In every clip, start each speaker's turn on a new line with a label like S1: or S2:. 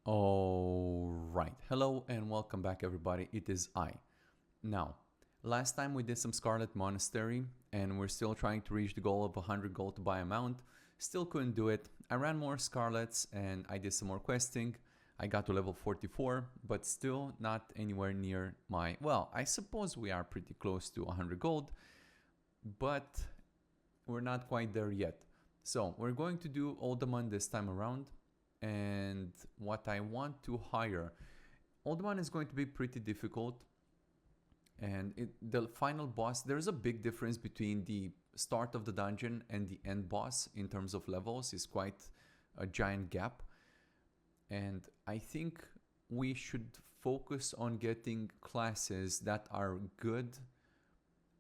S1: All right. Hello and welcome back, everybody. It is I. Now, last time we did some Scarlet Monastery and we're still trying to reach the goal of 100 gold to buy a mount. Still couldn't do it. I ran more Scarlets and I did some more questing. I got to level 44, but still not anywhere near my... Well, I suppose we are pretty close to 100 gold, but we're not quite there yet. So we're going to do Uldaman this time around. And what I want to hire, Uldaman is going to be pretty difficult. And the final boss, there's a big difference between the start of the dungeon and the end boss in terms of levels. It's quite a giant gap. And I think we should focus on getting classes that are good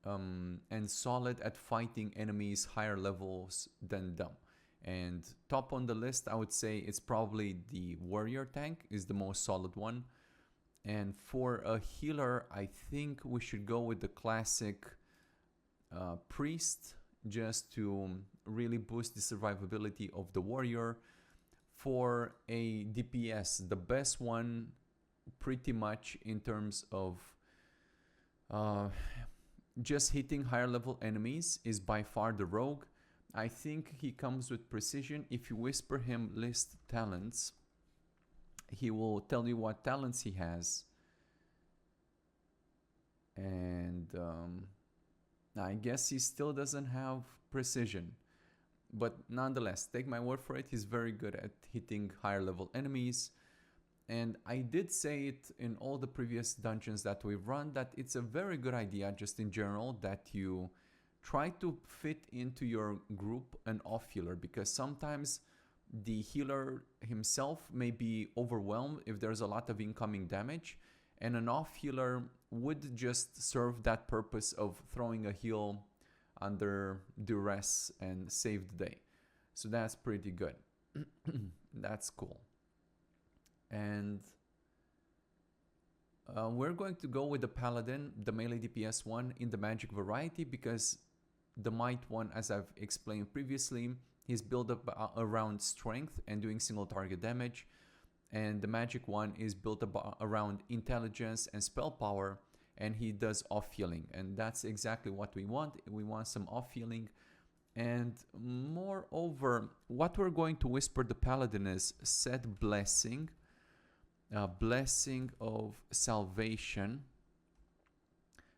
S1: and solid at fighting enemies higher levels than them. And top on the list, I would say it's probably the warrior tank is the most solid one. And for a healer, I think we should go with the classic priest just to really boost the survivability of the warrior. For a DPS, the best one pretty much in terms of just hitting higher level enemies is by far the rogue. I think he comes with precision. If you whisper him list talents, he will tell you what talents he has. And I guess he still doesn't have precision. But nonetheless, take my word for it, he's very good at hitting higher level enemies. And I did say it in all the previous dungeons that we've run that it's a very good idea just in general that you try to fit into your group an off healer, because sometimes the healer himself may be overwhelmed if there's a lot of incoming damage, and an off healer would just serve that purpose of throwing a heal under duress and save the day. So that's pretty good. That's cool. And we're going to go with the paladin, the melee DPS one, in the magic variety, because the might one, as I've explained previously, is built up around strength and doing single target damage, and the magic one is built up around intelligence and spell power, and he does off healing, and that's exactly what we want. We want some off healing. And moreover, what we're going to whisper the paladin is set blessing, blessing of salvation,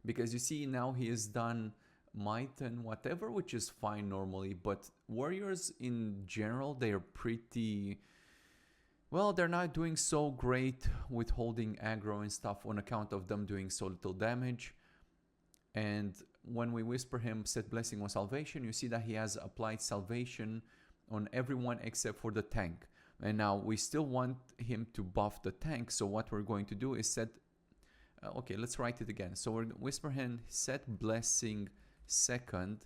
S1: because you see now he has done might and whatever, which is fine normally, but warriors in general, they are pretty, well, they're not doing so great with holding aggro and stuff on account of them doing so little damage. And when we whisper him set blessing on salvation, you see that he has applied salvation on everyone except for the tank. And now we still want him to buff the tank, so what we're going to do is set okay, let's write it again. So we're whisper him set blessing second,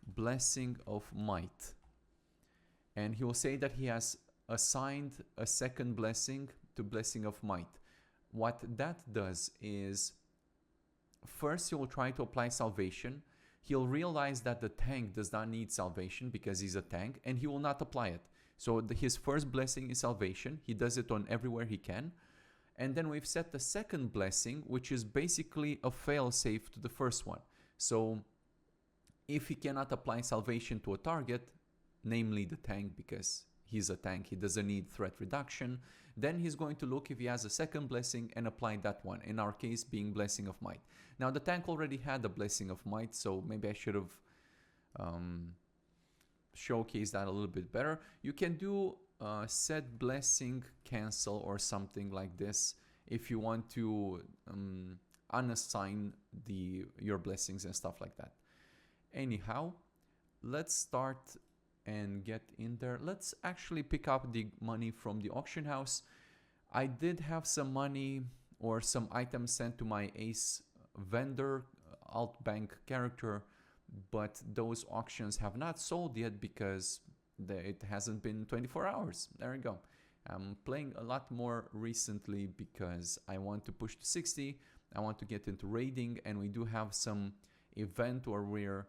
S1: blessing of might, and he will say that he has assigned a second blessing to blessing of might. What that does is, first he will try to apply salvation. He'll realize that the tank does not need salvation because he's a tank, and he will not apply it. So his first blessing is salvation. He does it on everywhere he can. And then we've set the second blessing, which is basically a fail-safe to the first one. So if he cannot apply salvation to a target, namely the tank, because he's a tank, he doesn't need threat reduction, then he's going to look if he has a second blessing and apply that one, in our case being blessing of might. Now the tank already had a blessing of might, so maybe I should have showcased that a little bit better. You can do set blessing cancel or something like this if you want to unassign your blessings and stuff like that. Anyhow, let's start and get in there. Let's actually pick up the money from the auction house. I did have some money or some items sent to my ace vendor, alt bank character, but those auctions have not sold yet because it hasn't been 24 hours. There we go. I'm playing a lot more recently because I want to push to 60. I want to get into raiding, and we do have some event where we're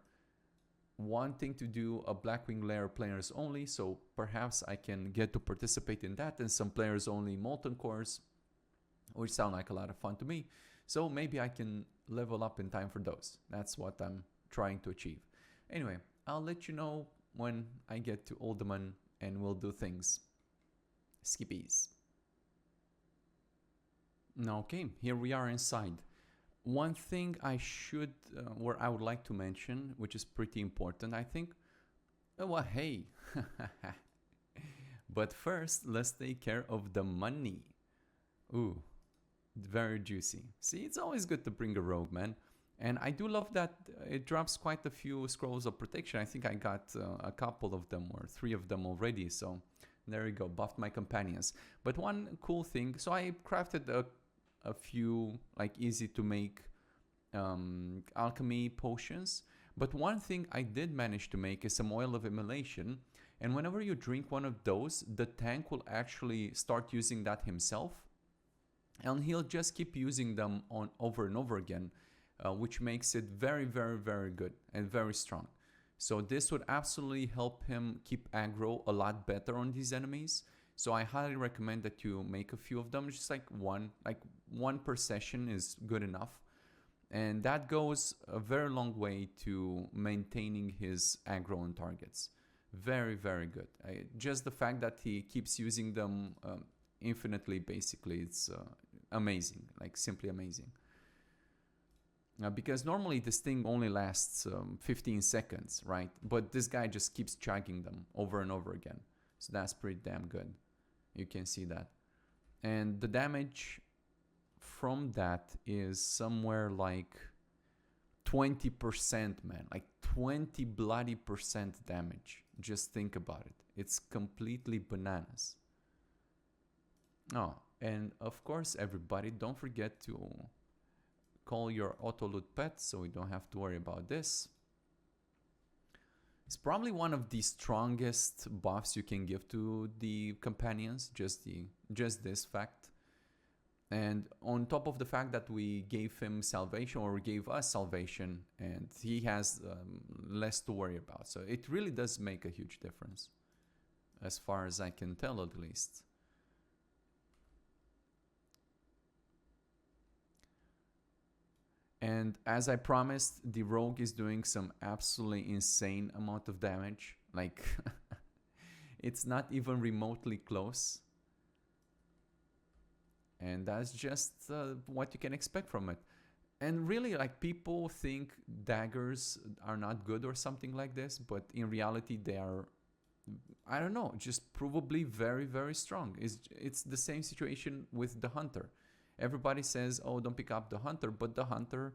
S1: wanting to do a Blackwing layer players only, so perhaps I can get to participate in that, and some players only Molten Cores, which sound like a lot of fun to me. So maybe I can level up in time for those. That's what I'm trying to achieve. Anyway, I'll let you know when I get to Uldaman and we'll do things. Skippies. Okay, here we are inside. One thing I should, I would like to mention, which is pretty important, I think. Well, hey. But first, let's take care of the money. Ooh, very juicy. See, it's always good to bring a rogue, man. And I do love that it drops quite a few scrolls of protection. I think I got a couple of them or 3 of them already. So there you go, buffed my companions. But one cool thing, so I crafted a few like easy to make alchemy potions. But one thing I did manage to make is some oil of immolation. And whenever you drink one of those, the tank will actually start using that himself. And he'll just keep using them on over and over again, which makes it very, very, very good and very strong. So this would absolutely help him keep aggro a lot better on these enemies. So I highly recommend that you make a few of them, just like one per session is good enough. And that goes a very long way to maintaining his aggro on targets. Very, very good. Just the fact that he keeps using them infinitely, basically, it's amazing, like simply amazing. Because normally this thing only lasts 15 seconds, right? But this guy just keeps chugging them over and over again. So that's pretty damn good. You can see that. And the damage from that is somewhere like 20%, man. Like 20 bloody % damage. Just think about it. It's completely bananas. Oh, and of course, everybody, don't forget to call your auto loot pet so we don't have to worry about this. It's probably one of the strongest buffs you can give to the companions, just this fact. And on top of the fact that we gave him salvation, or gave us salvation, and he has less to worry about. So it really does make a huge difference, as far as I can tell at least. And as I promised, the rogue is doing some absolutely insane amount of damage. Like, it's not even remotely close. And that's just what you can expect from it. And really, like, people think daggers are not good or something like this, but in reality they are, I don't know, just provably very, very strong. It's the same situation with the hunter. Everybody says, oh, don't pick up the hunter, but the hunter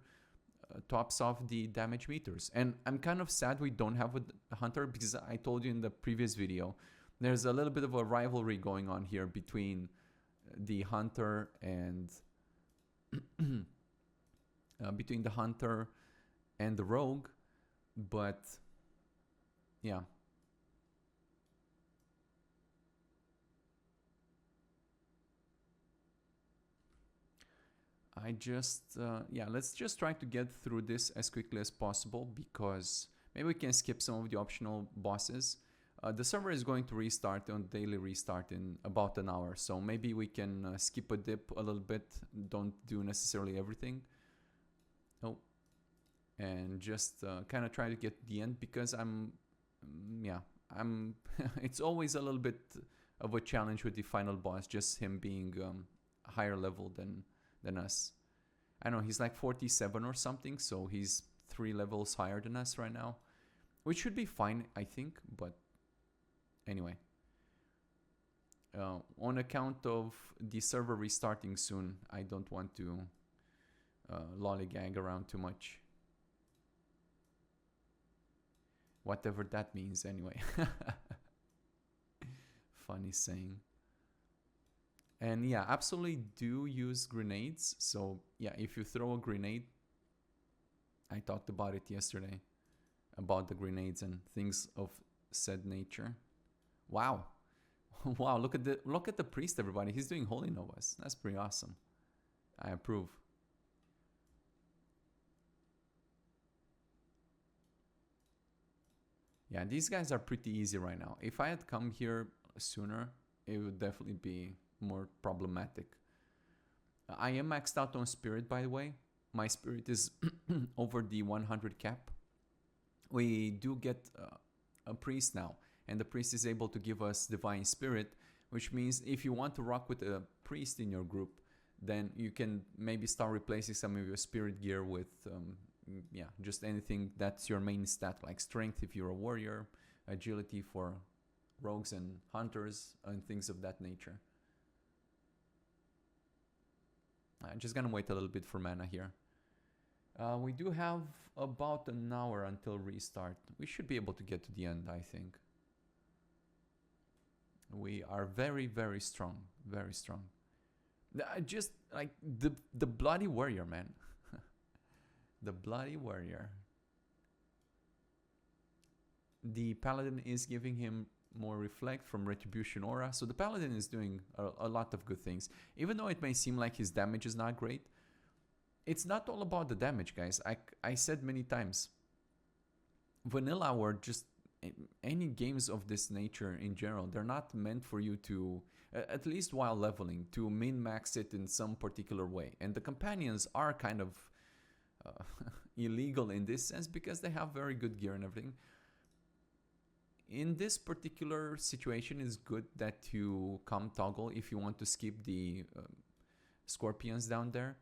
S1: tops off the damage meters. And I'm kind of sad we don't have a hunter, because I told you in the previous video, there's a little bit of a rivalry going on here between the hunter and between the hunter and the rogue. But yeah, I just yeah, let's just try to get through this as quickly as possible, because maybe we can skip some of the optional bosses. The server is going to restart on daily restart in about an hour, so maybe we can skip a dip a little bit, don't do necessarily everything. Oh, and just kind of try to get the end, because I'm it's always a little bit of a challenge with the final boss, just him being higher level than us. I know he's like 47 or something, so he's 3 levels higher than us right now, which should be fine, I think. But anyway, on account of the server restarting soon, I don't want to lollygag around too much. Whatever that means, anyway. Funny saying. And yeah, absolutely do use grenades. So yeah, if you throw a grenade, I talked about it yesterday, about the grenades and things of said nature. Wow. Wow, look at the priest, everybody. He's doing holy novas. That's pretty awesome. I approve. Yeah, these guys are pretty easy right now. If I had come here sooner, it would definitely be more problematic. I am maxed out on spirit, by the way. My spirit is over the 100 cap. We do get a priest now, and the priest is able to give us divine spirit, which means if you want to rock with a priest in your group, then you can maybe start replacing some of your spirit gear with just anything that's your main stat, like strength if you're a warrior, agility for rogues and hunters, and things of that nature. I'm just gonna wait a little bit for mana here. We do have about an hour until restart. We should be able to get to the end, I think. We are very, very strong. Very strong. Just like the bloody warrior, man. The bloody warrior. The paladin is giving him more reflect from retribution aura. So the paladin is doing a lot of good things. Even though it may seem like his damage is not great, it's not all about the damage, guys. I said many times, vanilla or just any games of this nature in general, they're not meant for you to, at least while leveling, to min-max it in some particular way. And the companions are kind of illegal in this sense because they have very good gear and everything. In this particular situation, it's good that you come toggle if you want to skip the scorpions down there.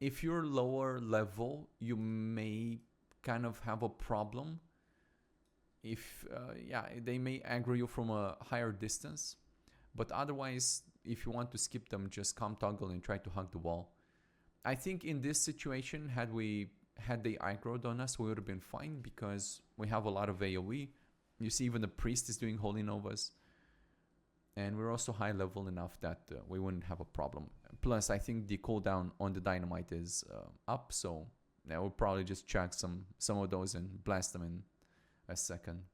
S1: If you're lower level, you may kind of have a problem. If they may aggro you from a higher distance, but otherwise, if you want to skip them, just come toggle and try to hug the wall. I think in this situation, had they aggroed on us, we would have been fine because we have a lot of AoE. You see, even the priest is doing holy novas, and we're also high level enough that we wouldn't have a problem. Plus, I think the cooldown on the dynamite is up, so yeah, we'll probably just chuck some of those and blast them in a second.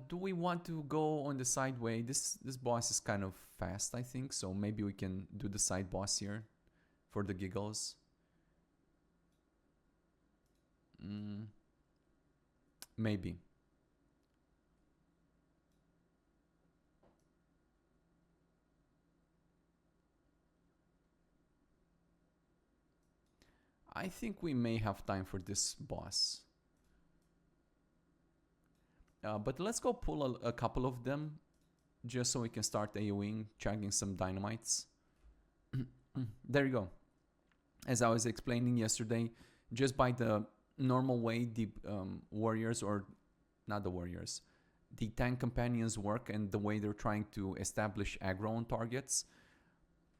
S1: Do we want to go on the side way? This boss is kind of fast, I think, so maybe we can do the side boss here for the giggles. Maybe. I think we may have time for this boss. But let's go pull a couple of them just so we can start AoEing, chugging some dynamites. There you go. As I was explaining yesterday, just by the normal way the warriors, or not the warriors, the tank companions work and the way they're trying to establish aggro on targets,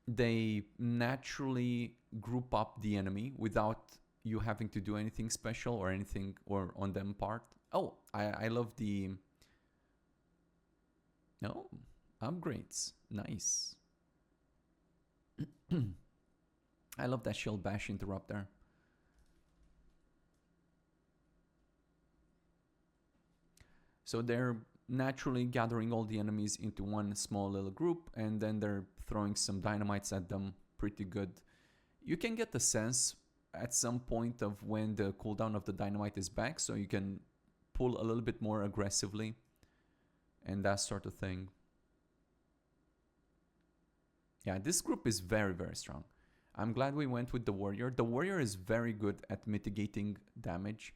S1: they naturally group up the enemy without you having to do anything special or anything or on them part. Oh, I love the upgrades. Nice. I love that shield bash interrupt there. So they're naturally gathering all the enemies into one small little group, and then they're throwing some dynamites at them. Pretty good. You can get the sense at some point of when the cooldown of the dynamite is back, so you can pull a little bit more aggressively and that sort of thing. Yeah, this group is very, very strong. I'm glad we went with the warrior. The warrior is very good at mitigating damage,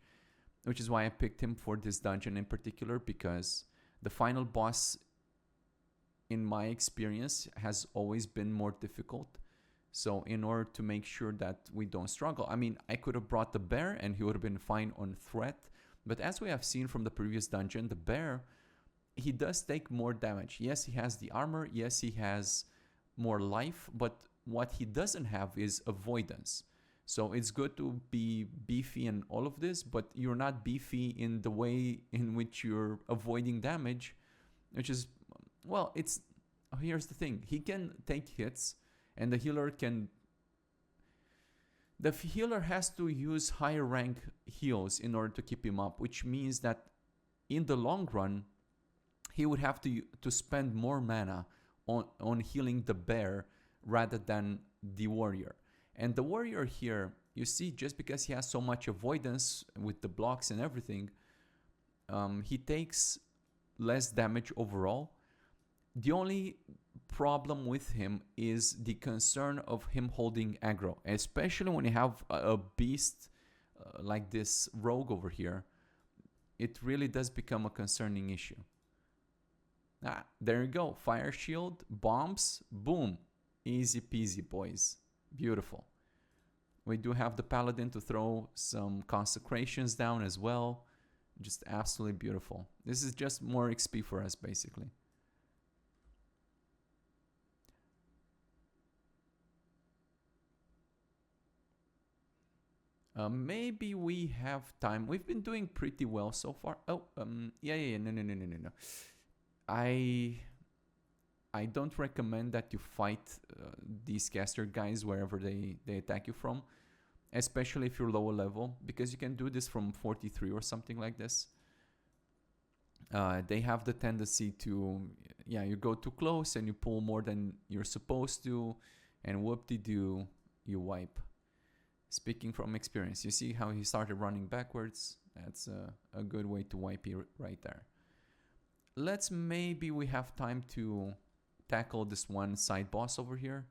S1: which is why I picked him for this dungeon in particular, because the final boss, in my experience, has always been more difficult. So in order to make sure that we don't struggle, I mean, I could have brought the bear and he would have been fine on threat. But as we have seen from the previous dungeon, the bear, he does take more damage. Yes, he has the armor. Yes, he has more life. But what he doesn't have is avoidance. So it's good to be beefy and all of this, but you're not beefy in the way in which you're avoiding damage, which is, well, it's, here's the thing. He can take hits, and the healer has to use higher rank heals in order to keep him up, which means that in the long run, he would have to spend more mana on healing the bear rather than the warrior. And the warrior here, you see, just because he has so much avoidance with the blocks and everything, he takes less damage overall. The only problem with him is the concern of him holding aggro, especially when you have a beast like this rogue over here. It really does become a concerning issue. Ah, there you go. Fire shield, bombs, boom. Easy peasy, boys. Beautiful. We do have the paladin to throw some consecrations down as well. Just absolutely beautiful. This is just more XP for us, basically. Maybe we have time. We've been doing pretty well so far. Oh, yeah. No. I don't recommend that you fight these caster guys wherever they attack you from, especially if you're lower level, because you can do this from 43 or something like this. They have the tendency to, yeah, you go too close and you pull more than you're supposed to, and whoop-de-doo, you wipe. Speaking from experience, you see how he started running backwards? That's a good way to wipe you right there. Maybe we have time to tackle this one side boss over here.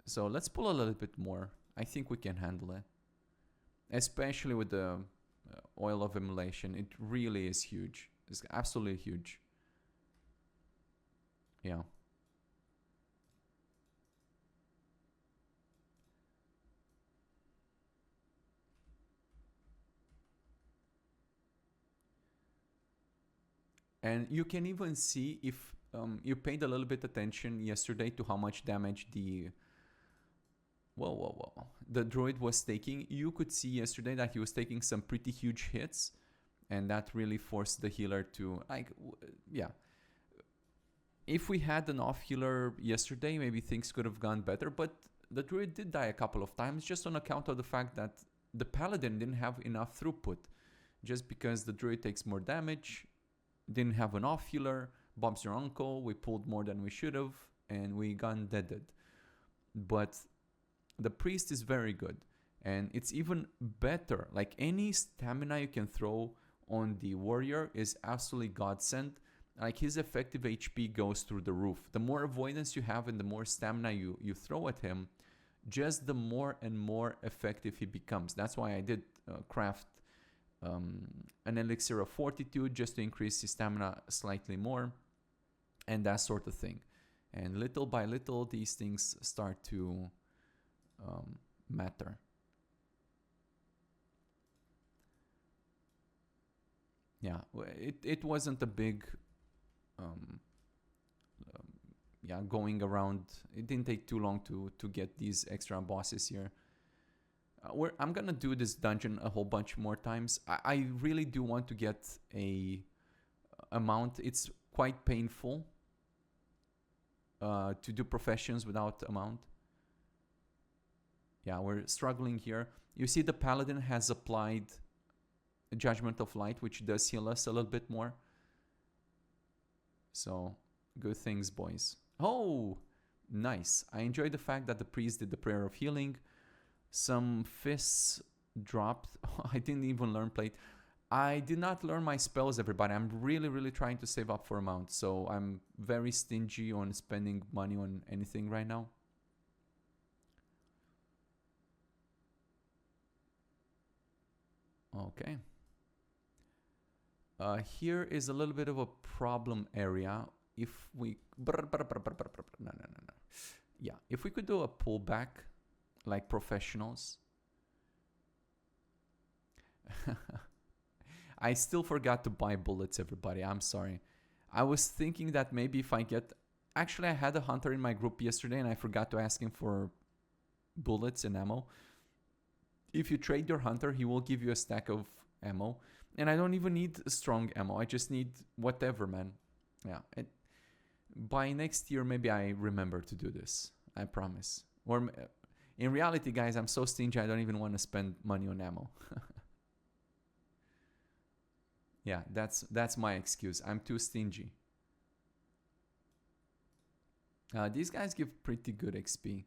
S1: So let's pull a little bit more. I think we can handle it. Especially with the oil of immolation. It really is huge. It's absolutely huge. Yeah. And you can even see if you paid a little bit attention yesterday to how much damage the the druid was taking. You could see yesterday that he was taking some pretty huge hits, and that really forced the healer to, like, yeah. If we had an off healer yesterday, maybe things could have gone better, but the druid did die a couple of times just on account of the fact that the paladin didn't have enough throughput. Just because the druid takes more damage, didn't have an off healer, Bob's your uncle, we pulled more than we should have, and we got deaded. But the priest is very good, and it's even better. Like, any stamina you can throw on the warrior is absolutely godsend. Like, his effective HP goes through the roof. The more avoidance you have and the more stamina you throw at him, just the more and more effective he becomes. That's why I did craft an elixir of fortitude just to increase his stamina slightly more, and that sort of thing. And little by little, these things start to matter. Yeah, it wasn't a big going around. It didn't take too long to get these extra bosses here. I'm gonna do this dungeon a whole bunch more times. I really do want to get a mount. It's quite painful to do professions without a mount. Yeah, we're struggling here. You see the paladin has applied Judgment of Light, which does heal us a little bit more. So, good things, boys. Oh, nice. I enjoyed the fact that the priest did the prayer of healing. Some fists dropped. I didn't even learn plate. I did not learn my spells, everybody. I'm really trying to save up for a mount. So I'm very stingy on spending money on anything right now. Okay. Here is a little bit of a problem area. If we... No. Yeah, if we could do a pullback like professionals. I still forgot to buy bullets, everybody. I'm sorry. I was thinking that maybe if I get... Actually, I had a hunter in my group yesterday and I forgot to ask him for bullets and ammo. If you trade your hunter, he will give you a stack of ammo. And I don't even need strong ammo. I just need whatever, man. Yeah. By next year, maybe I remember to do this. I promise. Or... in reality, guys, I'm so stingy, I don't even want to spend money on ammo. Yeah, that's my excuse. I'm too stingy. These guys give pretty good XP.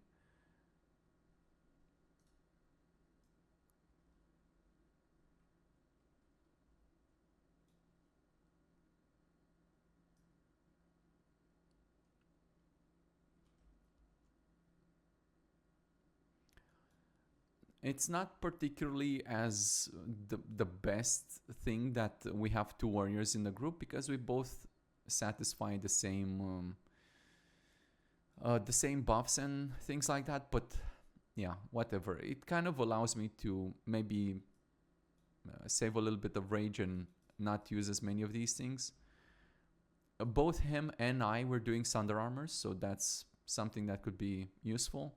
S1: It's not particularly as the best thing that we have two warriors in the group, because we both satisfy the same buffs and things like that. But yeah, whatever. It kind of allows me to maybe save a little bit of rage and not use as many of these things. Both him and I were doing Sunder Armors, so that's something that could be useful.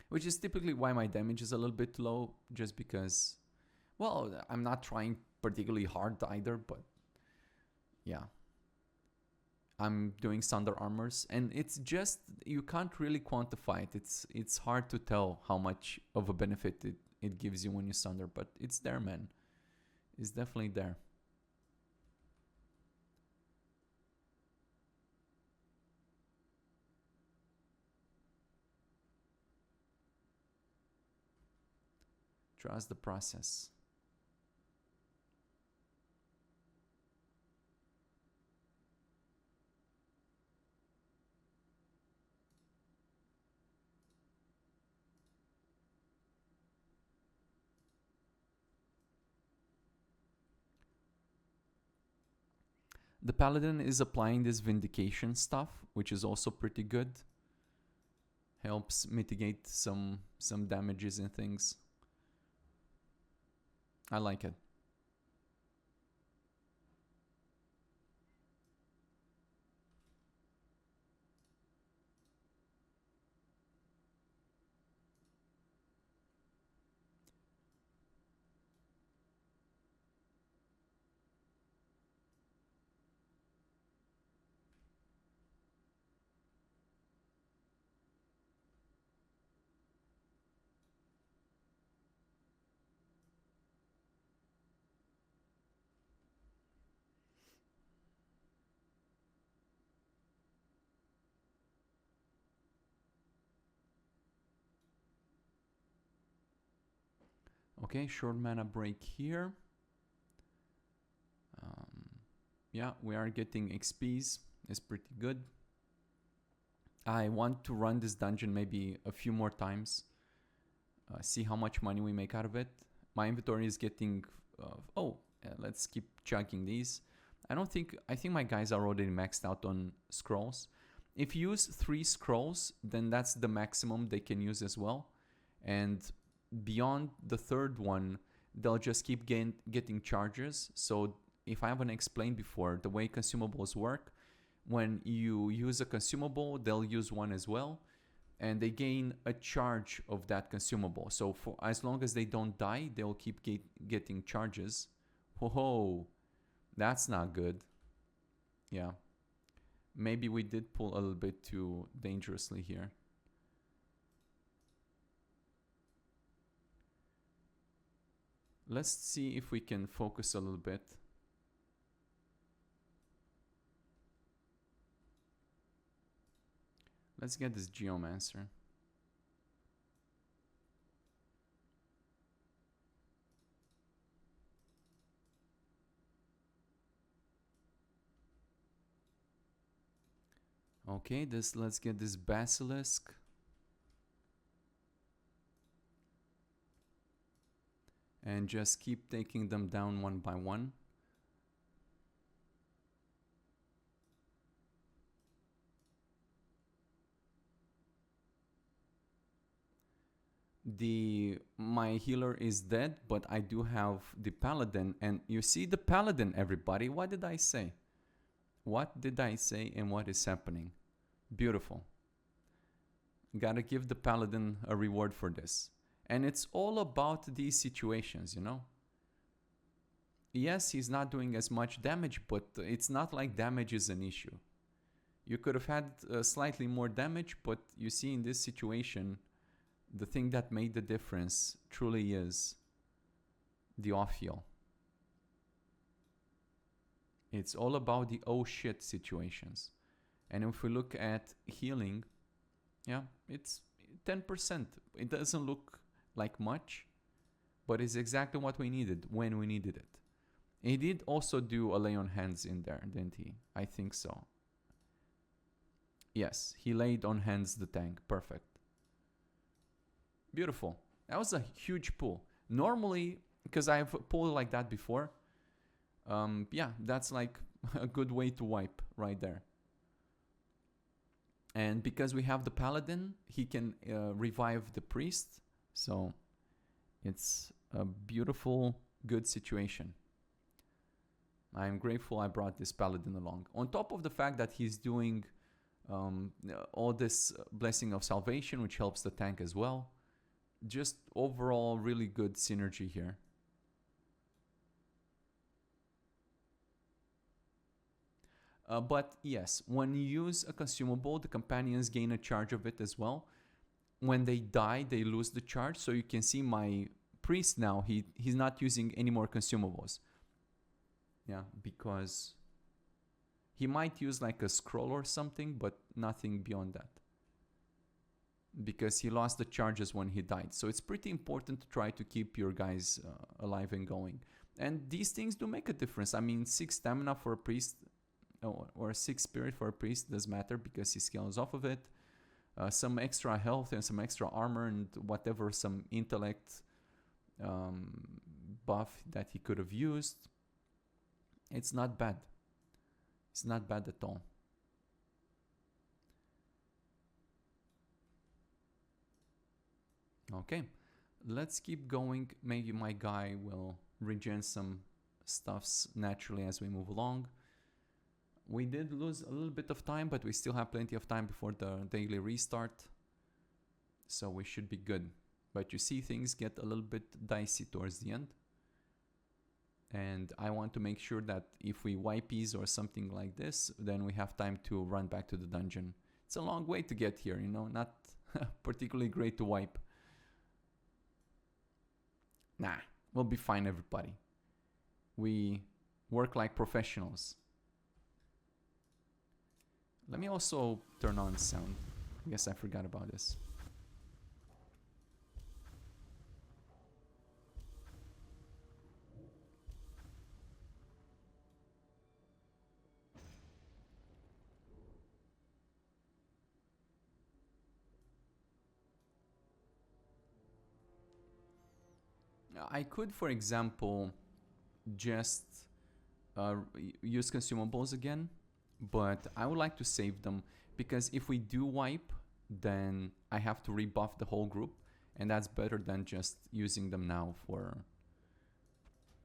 S1: Which is typically why my damage is a little bit low, just because, well, I'm not trying particularly hard either, but yeah. I'm doing Sunder Armors, and it's just, you can't really quantify it. It's hard to tell how much of a benefit it gives you when you Sunder, but it's there, man. It's definitely there. Trust the process. The Paladin is applying this Vindication stuff, which is also pretty good. Helps mitigate some damages and things. I like it. Okay, short mana break here. Yeah, we are getting XPs. It's pretty good. I want to run this dungeon maybe a few more times. See how much money we make out of it. My inventory is getting... let's keep chugging these. I think my guys are already maxed out on scrolls. If you use 3 scrolls, then that's the maximum they can use as well. And beyond the third one, they'll just keep getting charges. So if I haven't explained before, the way consumables work, when you use a consumable, they'll use one as well, and they gain a charge of that consumable. So for as long as they don't die, they'll keep getting charges. Whoa, that's not good. Yeah, maybe we did pull a little bit too dangerously here. Let's see if we can focus a little bit. Let's get this Geomancer. Okay, let's get this Basilisk. And just keep taking them down one by one. My healer is dead, but I do have the Paladin, and you see the Paladin, everybody. What did I say? What did I say and what is happening? Beautiful. Gotta give the Paladin a reward for this. And it's all about these situations, you know? Yes, he's not doing as much damage, but it's not like damage is an issue. You could have had slightly more damage, but you see in this situation, the thing that made the difference truly is the off-heal. It's all about the oh shit situations. And if we look at healing, yeah, it's 10%. It doesn't look like much, but it's exactly what we needed when we needed it. He did also do a lay on hands in there, didn't he? I think so. Yes, he laid on hands the tank. Perfect. Beautiful. That was a huge pull. Normally, because I've pulled like that before, yeah, that's like a good way to wipe right there. And because we have the paladin, he can revive the priest. So it's a beautiful, good situation. I'm grateful I brought this paladin along. On top of the fact that he's doing all this blessing of salvation, which helps the tank as well. Just overall really good synergy here. But yes, when you use a consumable, the companions gain a charge of it as well. When they die, they lose the charge. So you can see my priest now, he's not using any more consumables. Yeah, because he might use like a scroll or something, but nothing beyond that. Because he lost the charges when he died. So it's pretty important to try to keep your guys alive and going. And these things do make a difference. I mean, 6 stamina for a priest, or 6 spirit for a priest does matter because he scales off of it. Some extra health and some extra armor and whatever, some intellect buff that he could have used. It's not bad. It's not bad at all. Okay, let's keep going. Maybe my guy will regen some stuffs naturally as we move along. We did lose a little bit of time, but we still have plenty of time before the daily restart. So we should be good. But you see things get a little bit dicey towards the end. And I want to make sure that if we wipeys or something like this, then we have time to run back to the dungeon. It's a long way to get here, you know, not particularly great to wipe. Nah, we'll be fine, everybody. We work like professionals. Let me also turn on sound. I guess I forgot about this. I could, for example, just use consumables again, but I would like to save them because if we do wipe, then I have to rebuff the whole group, and that's better than just using them now for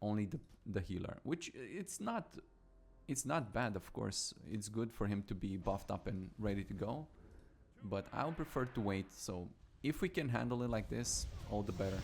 S1: only the healer, which it's not bad, of course. It's good for him to be buffed up and ready to go, but I would prefer to wait. So if we can handle it like this, all the better.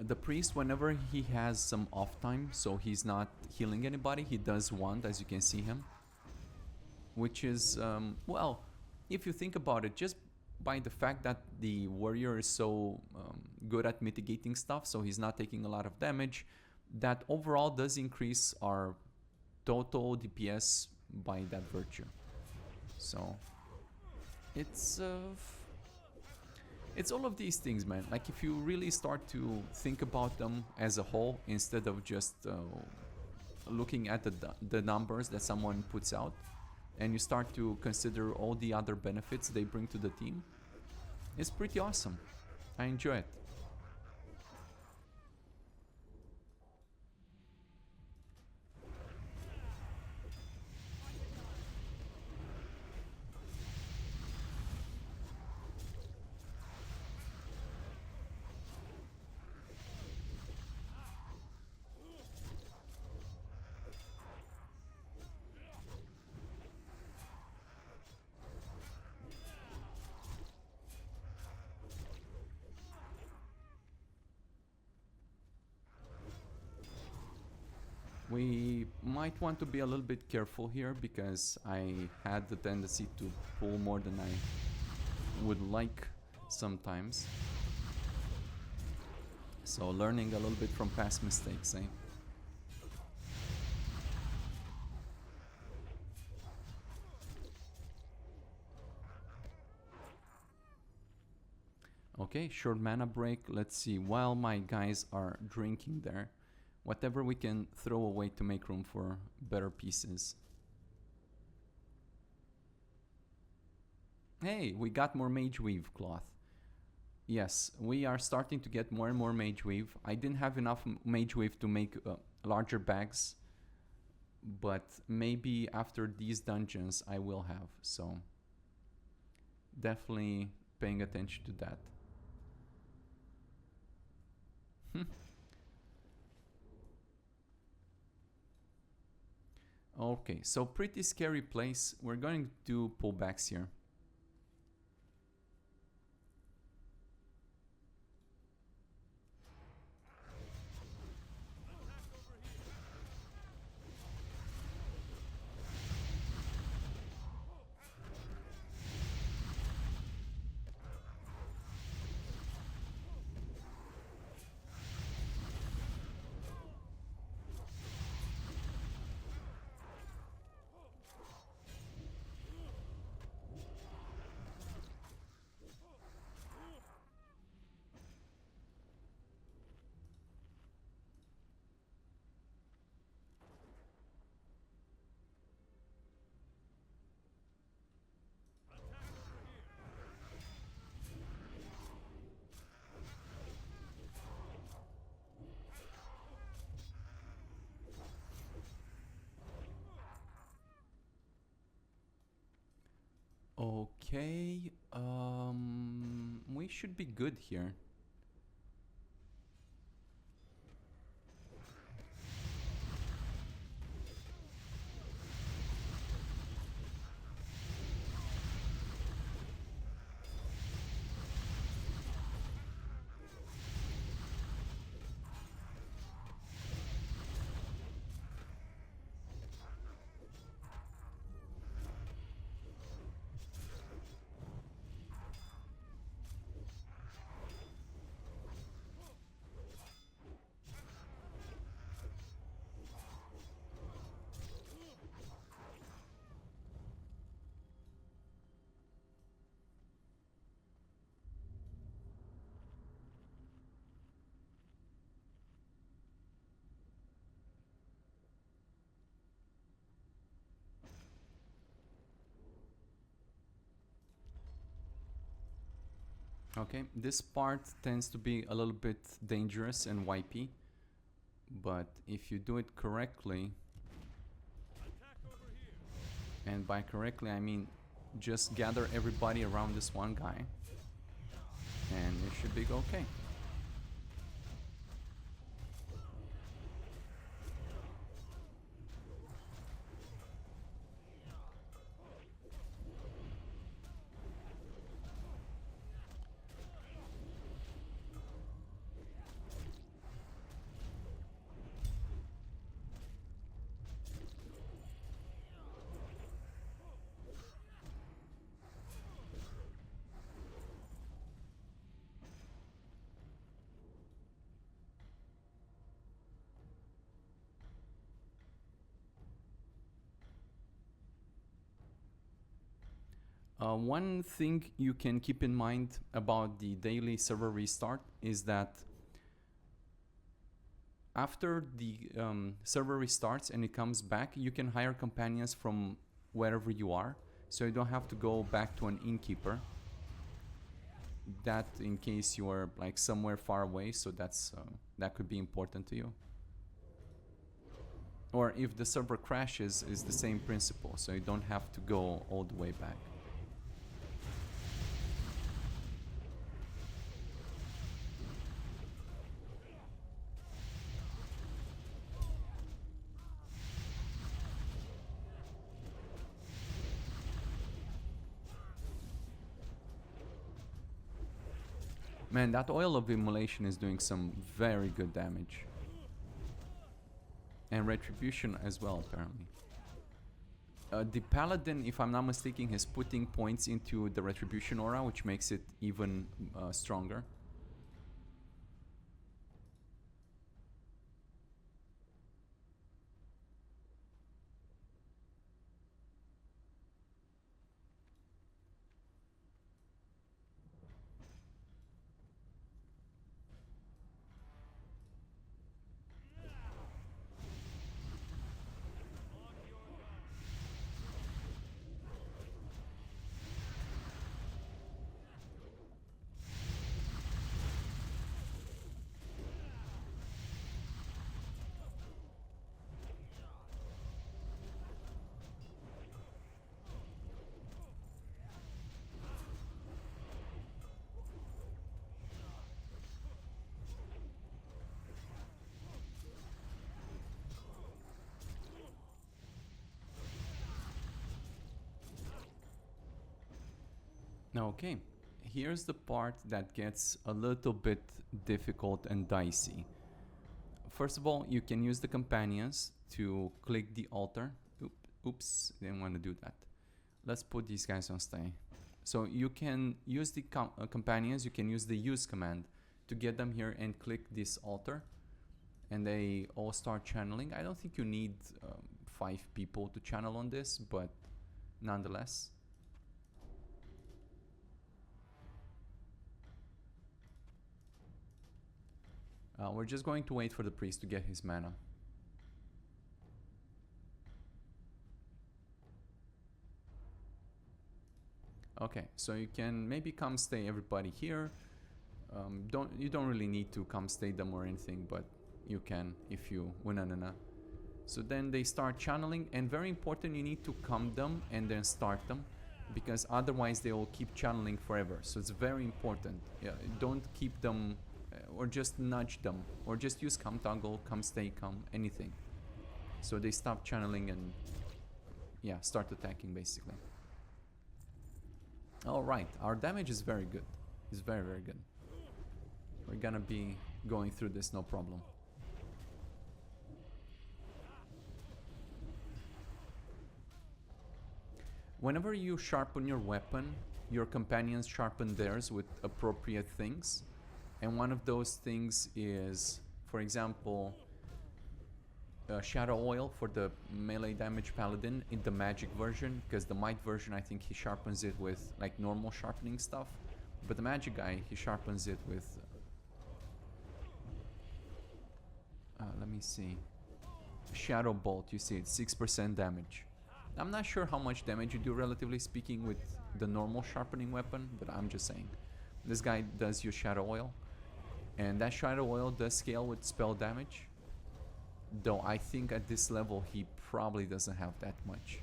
S1: The priest, whenever he has some off time, so he's not healing anybody, he does wand, as you can see him. Which is, well, if you think about it, just by the fact that the warrior is so good at mitigating stuff, so he's not taking a lot of damage, that overall does increase our total DPS by that virtue. So, it's all of these things, man. Like, if you really start to think about them as a whole, instead of just looking at the numbers that someone puts out, and you start to consider all the other benefits they bring to the team, it's pretty awesome. I enjoy it. We might want to be a little bit careful here because I had the tendency to pull more than I would like sometimes. So learning a little bit from past mistakes, eh? Okay, short mana break. Let's see, while my guys are drinking there, whatever we can throw away to make room for better pieces. Hey, we got more Mage Weave cloth. Yes, we are starting to get more and more Mage Weave. I didn't have enough Mage Weave to make larger bags, but maybe after these dungeons I will have, so definitely paying attention to that. Okay, so pretty scary place. We're going to do pullbacks here. Okay, we should be good here. Okay, this part tends to be a little bit dangerous and wipey, but if you do it correctly, and by correctly I mean just gather everybody around this one guy, and it should be okay. One thing you can keep in mind about the daily server restart is that after the server restarts and it comes back, you can hire companions from wherever you are, so you don't have to go back to an innkeeper. That in case you are like somewhere far away, so that could be important to you. Or if the server crashes, is the same principle, so you don't have to go all the way back. Man, that oil of immolation is doing some very good damage. And retribution as well, apparently. The paladin, if I'm not mistaken, is putting points into the retribution aura, which makes it even stronger. Okay, here's the part that gets a little bit difficult and dicey. First of all, you can use the companions to click the altar. Oops, didn't want to do that. Let's put these guys on stay. So you can use the companions, you can use the use command to get them here and click this altar, and they all start channeling. I don't think you need 5 people to channel on this, but nonetheless. We're just going to wait for the priest to get his mana. Okay, so you can maybe come stay everybody here. You don't really need to come stay them or anything, but you can if you na. So then they start channeling, and very important, you need to come them and then start them, because otherwise they will keep channeling forever. So it's very important. Yeah, don't keep them or just nudge them, or just use come toggle, come stay, come anything. So they stop channeling and yeah, start attacking basically. Alright, our damage is very good. It's very, very good. We're gonna be going through this no problem. Whenever you sharpen your weapon, your companions sharpen theirs with appropriate things. And one of those things is, for example, Shadow Oil for the melee damage paladin in the magic version, because the might version I think he sharpens it with like normal sharpening stuff, but the magic guy he sharpens it with let me see, Shadow Bolt. You see it's 6% damage. I'm not sure how much damage you do relatively speaking with the normal sharpening weapon, but I'm just saying this guy does use Shadow Oil, and that Shadow Oil does scale with spell damage. Though I think at this level he probably doesn't have that much.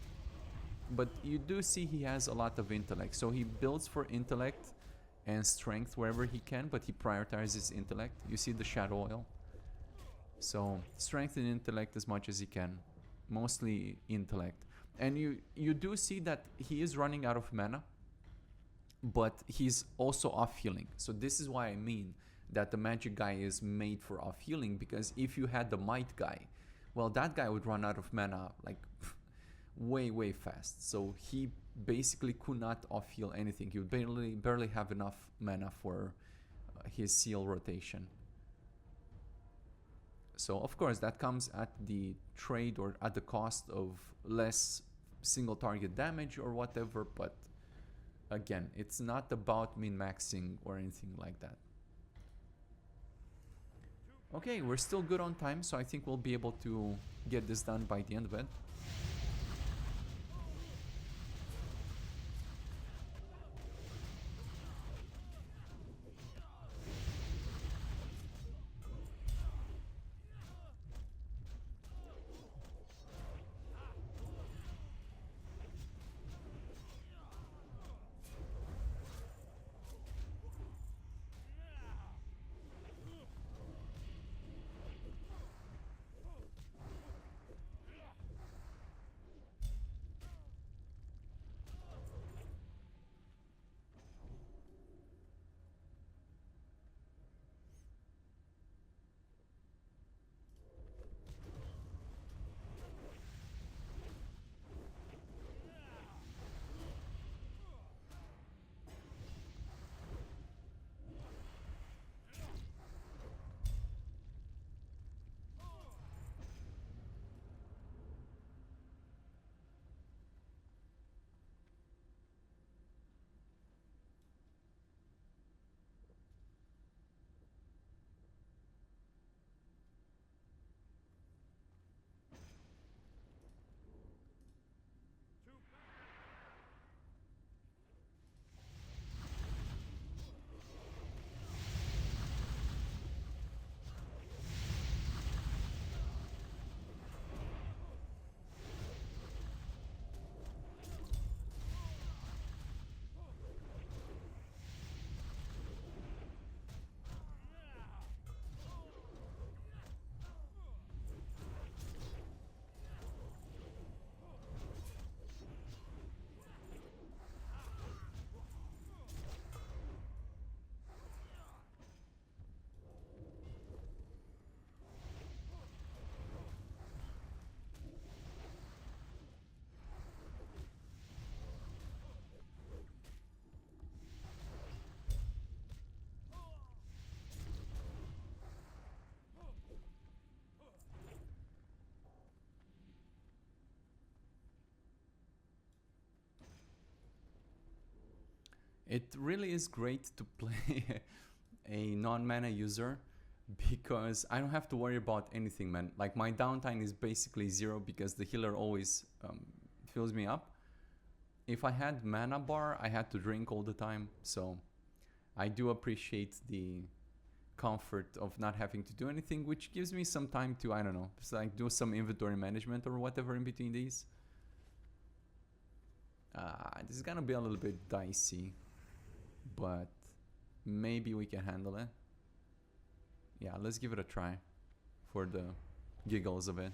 S1: But you do see he has a lot of intellect. So he builds for intellect and strength wherever he can, but he prioritizes intellect. You see the Shadow Oil. So strength and intellect as much as he can. Mostly intellect. And you do see that he is running out of mana, but he's also off healing. So this is why I mean that the magic guy is made for off healing, because if you had the might guy, well, that guy would run out of mana like way fast. So he basically could not off heal anything. He would barely have enough mana for his seal rotation. So of course that comes at the trade or at the cost of less single target damage or whatever, but again, it's not about min-maxing or anything like that. Okay, we're still good on time, so I think we'll be able to get this done by the end of it. It really is great to play a non-mana user because I don't have to worry about anything, man. Like my downtime is basically zero because the healer always fills me up. If I had mana bar, I had to drink all the time, so I do appreciate the comfort of not having to do anything, which gives me some time to, I don't know, just like do some inventory management or whatever in between these. This is gonna be a little bit dicey, but maybe we can handle it. Yeah, let's give it a try for the giggles of it.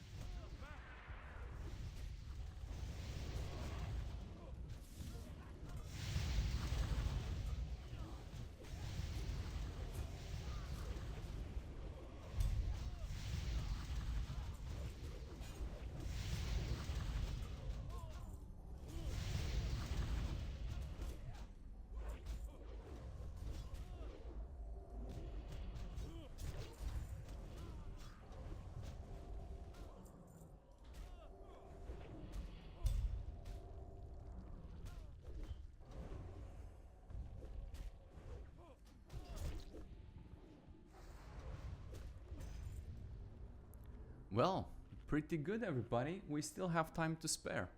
S1: Well, pretty good, everybody. We still have time to spare.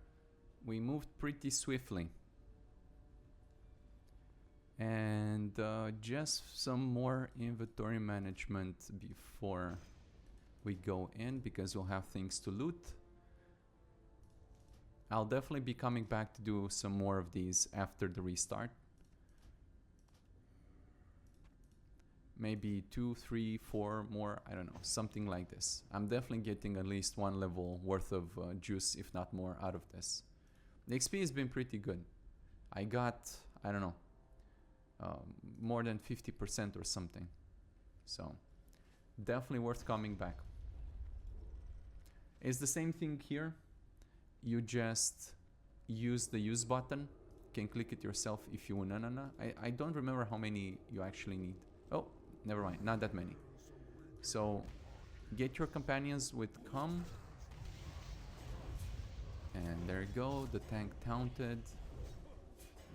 S1: We moved pretty swiftly. And just some more inventory management before we go in, because we'll have things to loot. I'll definitely be coming back to do some more of these after the restart. Maybe 2, 3, 4 more, I don't know, something like this. I'm definitely getting at least one level worth of juice, if not more, out of this. The XP has been pretty good. I got, I don't know, more than 50% or something. So definitely worth coming back. It's the same thing here. You just use the use button. You can click it yourself if you want. I don't remember how many you actually need. Oh, never mind, not that many. So get your companions with come. And there you go, the tank taunted.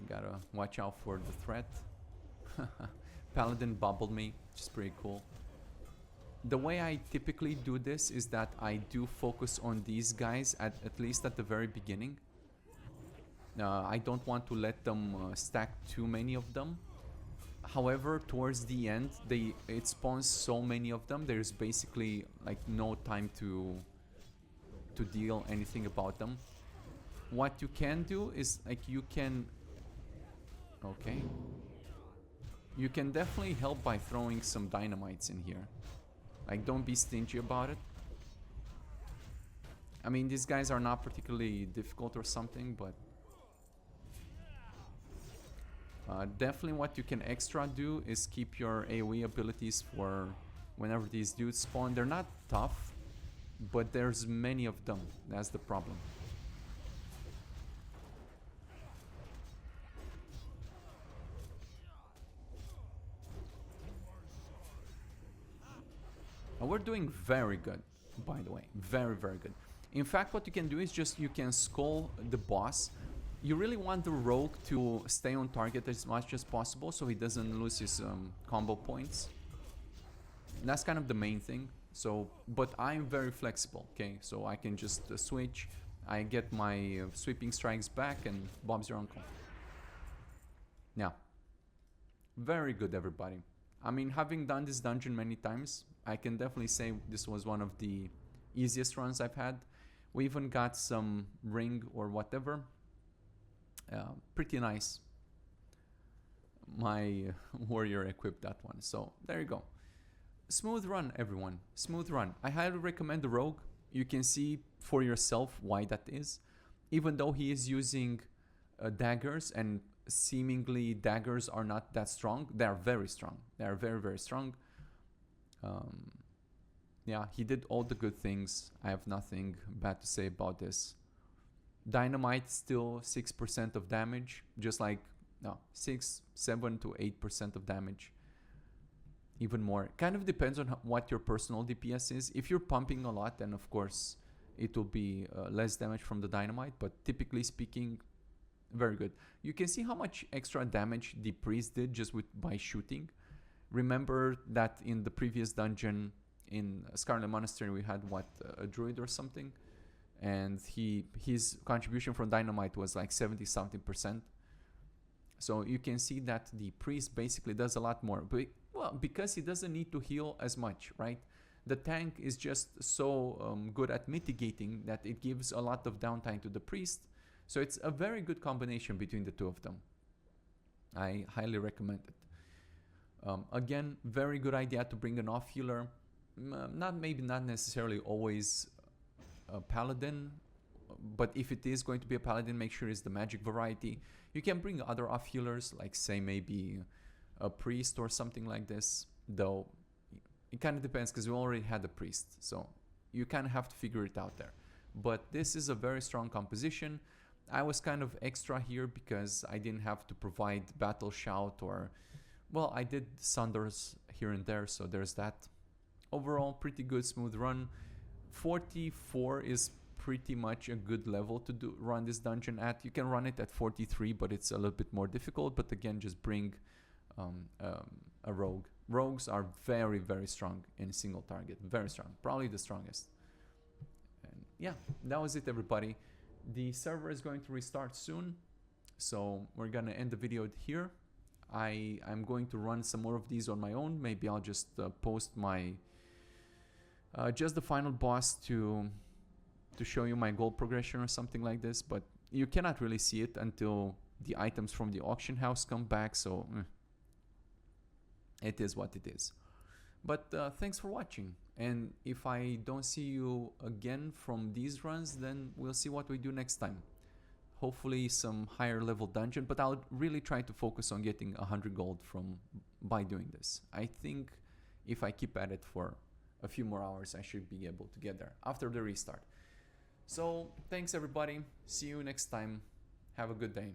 S1: Gotta watch out for the threat. Paladin bubbled me, which is pretty cool. The way I typically do this is that I do focus on these guys at least at the very beginning. I don't want to let them stack too many of them. However, towards the end, it spawns so many of them. There's basically like no time to deal anything about them. What you can do is like you can definitely help by throwing some dynamites in here. Like, don't be stingy about it. I mean, these guys are not particularly difficult or something, but definitely what you can extra do is keep your AoE abilities for whenever these dudes spawn. They're not tough, but there's many of them. That's the problem. And we're doing very good, by the way. Very, very good. In fact, what you can do is just you can skull the boss. You really want the rogue to stay on target as much as possible so he doesn't lose his combo points. And that's kind of the main thing. So, but I'm very flexible, okay? So I can just switch. I get my sweeping strikes back and Bob's your uncle. Yeah. Very good, everybody. I mean, having done this dungeon many times, I can definitely say this was one of the easiest runs I've had. We even got some ring or whatever. Pretty nice. My warrior equipped that one. So there you go. Smooth run, everyone. Smooth run. I highly recommend the rogue. You can see for yourself why that is. Even though he is using daggers, and seemingly daggers are not that strong, they are very strong. They are very, very strong. Yeah, he did all the good things. I have nothing bad to say about this. Dynamite still 6% of damage, just like, no, 6, 7 to 8% of damage. Even more. Kind of depends on what your personal DPS is. If you're pumping a lot, then of course it will be less damage from the dynamite, but typically speaking, Very good. You can see how much extra damage the priest did just by shooting. Remember that in the previous dungeon in Scarlet Monastery we had a druid or something, and his contribution from dynamite was like 70 something %. So you can see that the priest basically does a lot more, but because he doesn't need to heal as much, right? The tank is just so good at mitigating that it gives a lot of downtime to the priest. So it's a very good combination between the two of them. I highly recommend it. Again, very good idea to bring an off healer. Maybe not necessarily always a paladin, but if it is going to be a paladin, make sure it's the magic variety. You can bring other off healers, like say maybe a priest or something like this, though it kind of depends because we already had a priest, so you kind of have to figure it out there. But this is a very strong composition. I was kind of extra here because I didn't have to provide battle shout, or well, I did sunders here and there, so there's that. Overall, pretty good, smooth run. 44 is pretty much a good level to run this dungeon at. You can run it at 43, but it's a little bit more difficult. But again, just bring a rogue. Rogues are very, very strong in single target. Very strong. Probably the strongest. And yeah, that was it, everybody. The server is going to restart soon, so we're going to end the video here. I'm going to run some more of these on my own. Maybe I'll just post my just the final boss to show you my gold progression or something like this, but you cannot really see it until the items from the auction house come back, so it is what it is. But thanks for watching, and if I don't see you again from these runs, then we'll see what we do next time. Hopefully some higher level dungeon, but I'll really try to focus on getting 100 gold by doing this. I think if I keep at it for a few more hours, I should be able to get there after the restart. So thanks everybody, see you next time, have a good day.